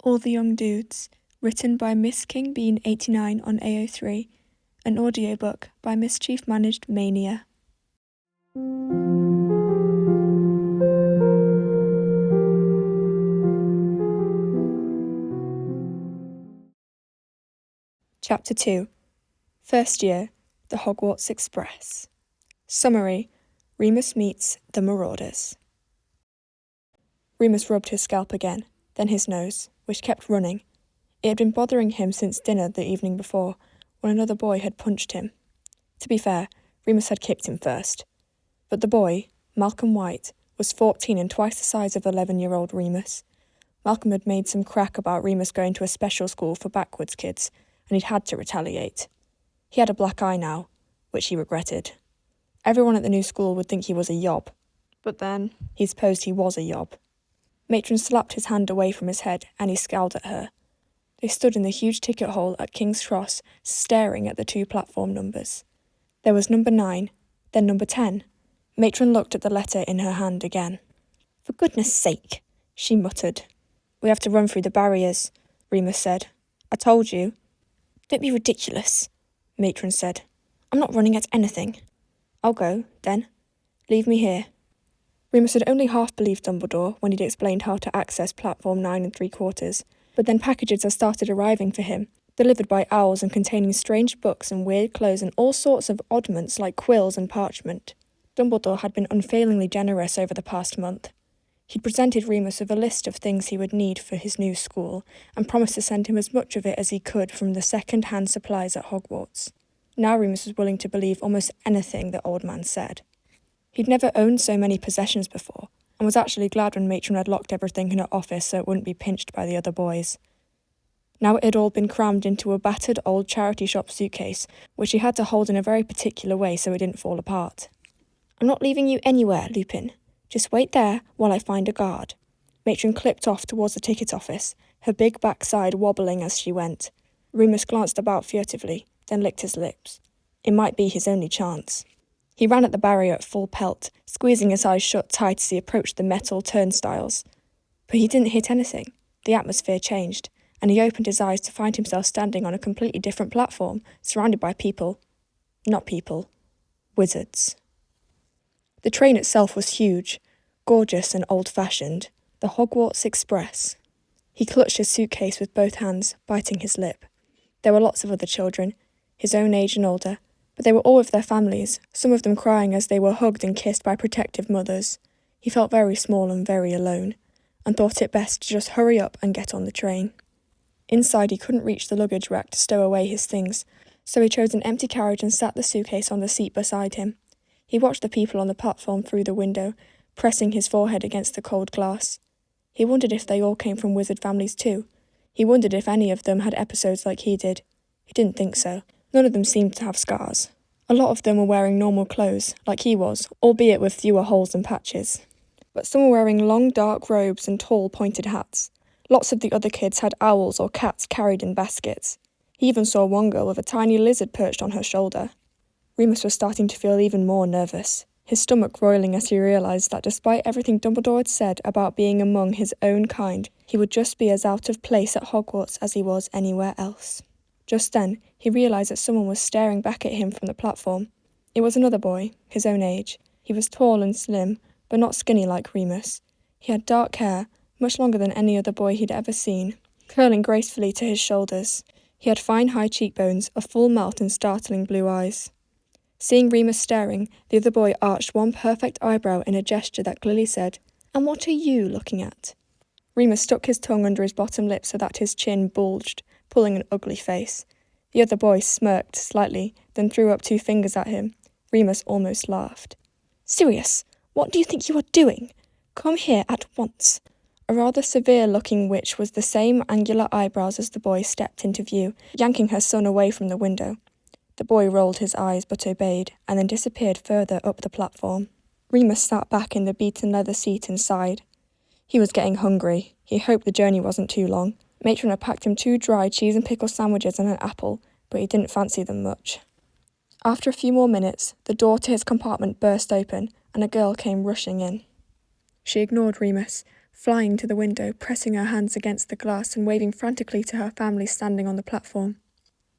All the Young Dudes, written by Miss King Bean 89 on AO3, an audiobook by Mischief Managed Mania. Chapter 2. First Year, The Hogwarts Express. Summary: Remus meets the Marauders. Remus rubbed his scalp again, then his nose, which kept running. It had been bothering him since dinner the evening before, when another boy had punched him. To be fair, Remus had kicked him first. But the boy, Malcolm White, was 14 and twice the size of 11-year-old Remus. Malcolm had made some crack about Remus going to a special school for backwards kids, and he'd had to retaliate. He had a black eye now, which he regretted. Everyone at the new school would think he was a yob. But then, he supposed he was a yob. Matron slapped his hand away from his head, and he scowled at her. They stood in the huge ticket hall at King's Cross, staring at the two platform numbers. There was number 9, then number 10. Matron looked at the letter in her hand again. "For goodness sake," she muttered. "We have to run through the barriers," Remus said. "I told you." "Don't be ridiculous," Matron said. "I'm not running at anything." "I'll go, then. Leave me here." Remus had only half believed Dumbledore when he'd explained how to access platform 9 3/4, but then packages had started arriving for him, delivered by owls and containing strange books and weird clothes and all sorts of oddments like quills and parchment. Dumbledore had been unfailingly generous over the past month. He'd presented Remus with a list of things he would need for his new school, and promised to send him as much of it as he could from the second-hand supplies at Hogwarts. Now Remus was willing to believe almost anything the old man said. He'd never owned so many possessions before, and was actually glad when Matron had locked everything in her office so it wouldn't be pinched by the other boys. Now it had all been crammed into a battered old charity shop suitcase, which he had to hold in a very particular way so it didn't fall apart. "I'm not leaving you anywhere, Lupin. Just wait there while I find a guard." Matron clipped off towards the ticket office, her big backside wobbling as she went. Remus glanced about furtively, then licked his lips. It might be his only chance. He ran at the barrier at full pelt, squeezing his eyes shut tight as he approached the metal turnstiles. But he didn't hit anything. The atmosphere changed, and he opened his eyes to find himself standing on a completely different platform, surrounded by people. Not people. Wizards. The train itself was huge, gorgeous and old-fashioned. The Hogwarts Express. He clutched his suitcase with both hands, biting his lip. There were lots of other children, his own age and older, but they were all with their families, some of them crying as they were hugged and kissed by protective mothers. He felt very small and very alone, and thought it best to just hurry up and get on the train. Inside he couldn't reach the luggage rack to stow away his things, so he chose an empty carriage and sat the suitcase on the seat beside him. He watched the people on the platform through the window, pressing his forehead against the cold glass. He wondered if they all came from wizard families too. He wondered if any of them had episodes like he did. He didn't think so. None of them seemed to have scars. A lot of them were wearing normal clothes, like he was, albeit with fewer holes and patches. But some were wearing long dark robes and tall pointed hats. Lots of the other kids had owls or cats carried in baskets. He even saw one girl with a tiny lizard perched on her shoulder. Remus was starting to feel even more nervous, his stomach roiling as he realised that despite everything Dumbledore had said about being among his own kind, he would just be as out of place at Hogwarts as he was anywhere else. Just then, he realised that someone was staring back at him from the platform. It was another boy, his own age. He was tall and slim, but not skinny like Remus. He had dark hair, much longer than any other boy he'd ever seen, curling gracefully to his shoulders. He had fine high cheekbones, a full mouth and startling blue eyes. Seeing Remus staring, the other boy arched one perfect eyebrow in a gesture that clearly said, "And what are you looking at?" Remus stuck his tongue under his bottom lip so that his chin bulged, pulling an ugly face. The other boy smirked slightly, then threw up 2 fingers at him. Remus almost laughed. "Sirius, what do you think you are doing? Come here at once." A rather severe-looking witch with the same angular eyebrows as the boy stepped into view, yanking her son away from the window. The boy rolled his eyes but obeyed, and then disappeared further up the platform. Remus sat back in the beaten leather seat and sighed. He was getting hungry. He hoped the journey wasn't too long. Matron had packed him 2 dry cheese and pickle sandwiches and an apple, but he didn't fancy them much. After a few more minutes, the door to his compartment burst open, and a girl came rushing in. She ignored Remus, flying to the window, pressing her hands against the glass and waving frantically to her family standing on the platform.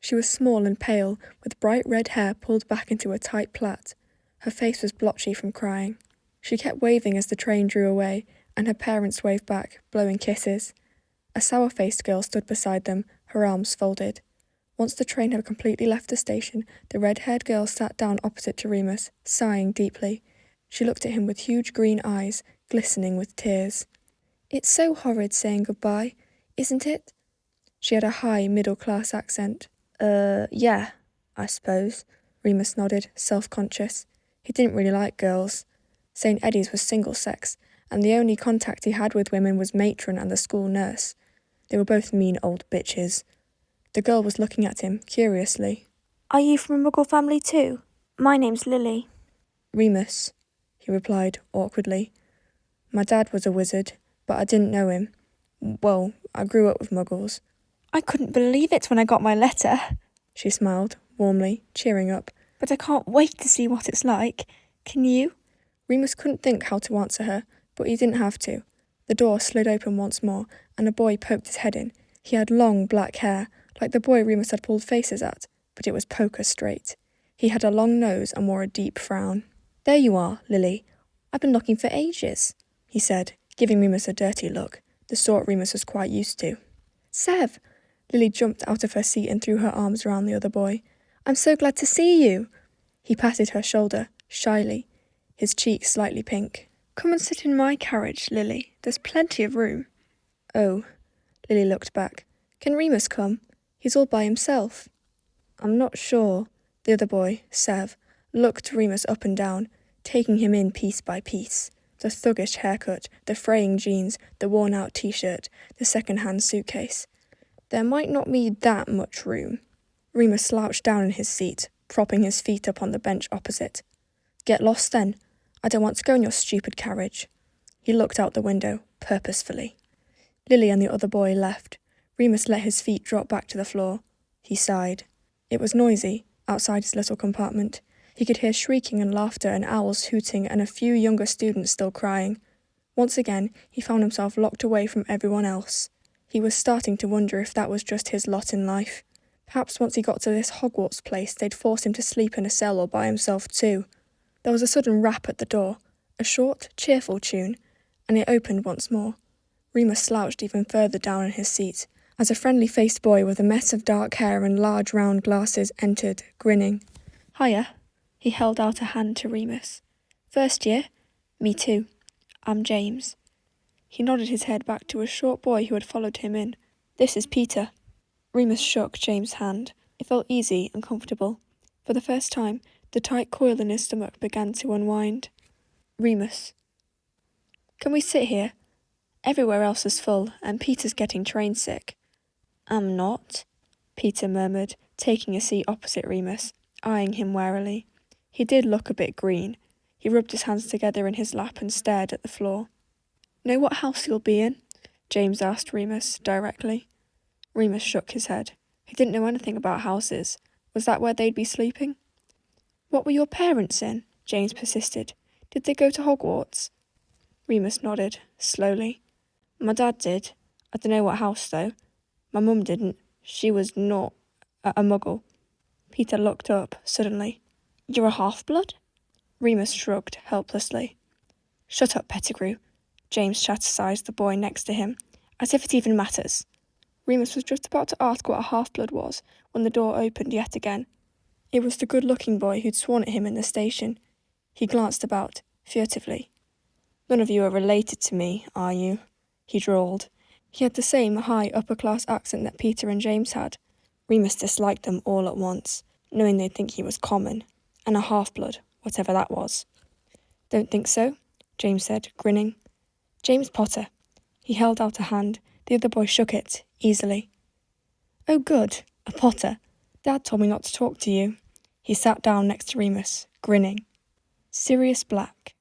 She was small and pale, with bright red hair pulled back into a tight plait. Her face was blotchy from crying. She kept waving as the train drew away, and her parents waved back, blowing kisses. A sour-faced girl stood beside them, her arms folded. Once the train had completely left the station, the red-haired girl sat down opposite to Remus, sighing deeply. She looked at him with huge green eyes, glistening with tears. "It's so horrid saying goodbye, isn't it?" She had a high, middle-class accent. Yeah, I suppose," Remus nodded, self-conscious. He didn't really like girls. St. Eddie's was single-sex, and the only contact he had with women was matron and the school nurse. They were both mean old bitches. The girl was looking at him, curiously. "Are you from a Muggle family too? My name's Lily." "Remus," he replied, awkwardly. "My dad was a wizard, but I didn't know him. Well, I grew up with Muggles." "I couldn't believe it when I got my letter," she smiled, warmly, cheering up. "But I can't wait to see what it's like. Can you?" Remus couldn't think how to answer her, but he didn't have to. The door slid open once more, and a boy poked his head in. He had long black hair, like the boy Remus had pulled faces at, but it was poker straight. He had a long nose and wore a deep frown. "There you are, Lily. I've been looking for ages," he said, giving Remus a dirty look, the sort Remus was quite used to. "Sev!" Lily jumped out of her seat and threw her arms around the other boy. "I'm so glad to see you." He patted her shoulder, shyly, his cheeks slightly pink. "Come and sit in my carriage, Lily. There's plenty of room." "Oh," Lily looked back. "Can Remus come? He's all by himself." "I'm not sure." The other boy, Sev, looked Remus up and down, taking him in piece by piece. The thuggish haircut, the fraying jeans, the worn-out t-shirt, the second-hand suitcase. "There might not be that much room." Remus slouched down in his seat, propping his feet up on the bench opposite. "Get lost then. I don't want to go in your stupid carriage." He looked out the window, purposefully. Lily and the other boy left. Remus let his feet drop back to the floor. He sighed. It was noisy, outside his little compartment. He could hear shrieking and laughter and owls hooting and a few younger students still crying. Once again, he found himself locked away from everyone else. He was starting to wonder if that was just his lot in life. Perhaps once he got to this Hogwarts place, they'd force him to sleep in a cell or by himself too. There was a sudden rap at the door, a short, cheerful tune, and it opened once more. Remus slouched even further down in his seat, as a friendly-faced boy with a mess of dark hair and large round glasses entered, grinning. "Hiya." He held out a hand to Remus. "First year?" "Me too. I'm James." He nodded his head back to a short boy who had followed him in. "This is Peter." Remus shook James' hand. It felt easy and comfortable. For the first time, the tight coil in his stomach began to unwind. "Remus. Can we sit here? Everywhere else is full, and Peter's getting train sick." "I'm not," Peter murmured, taking a seat opposite Remus, eyeing him warily. He did look a bit green. He rubbed his hands together in his lap and stared at the floor. "Know what house you'll be in?" James asked Remus, directly. Remus shook his head. He didn't know anything about houses. Was that where they'd be sleeping? "What were your parents in?" James persisted. "Did they go to Hogwarts?" Remus nodded, slowly. "My dad did. I don't know what house, though. My mum didn't. She was not a muggle." Peter looked up, suddenly. "You're a half-blood?" Remus shrugged, helplessly. "Shut up, Pettigrew," James chastised the boy next to him, as if it even matters. Remus was just about to ask what a half-blood was when the door opened yet again. It was the good-looking boy who'd sworn at him in the station. He glanced about, furtively. "None of you are related to me, are you?" he drawled. He had the same high upper-class accent that Peter and James had. Remus disliked them all at once, knowing they'd think he was common, and a half-blood, whatever that was. "Don't think so," James said, grinning. "James Potter." He held out a hand. The other boy shook it, easily. "Oh, good, a Potter. Dad told me not to talk to you." He sat down next to Remus, grinning. Sirius Black.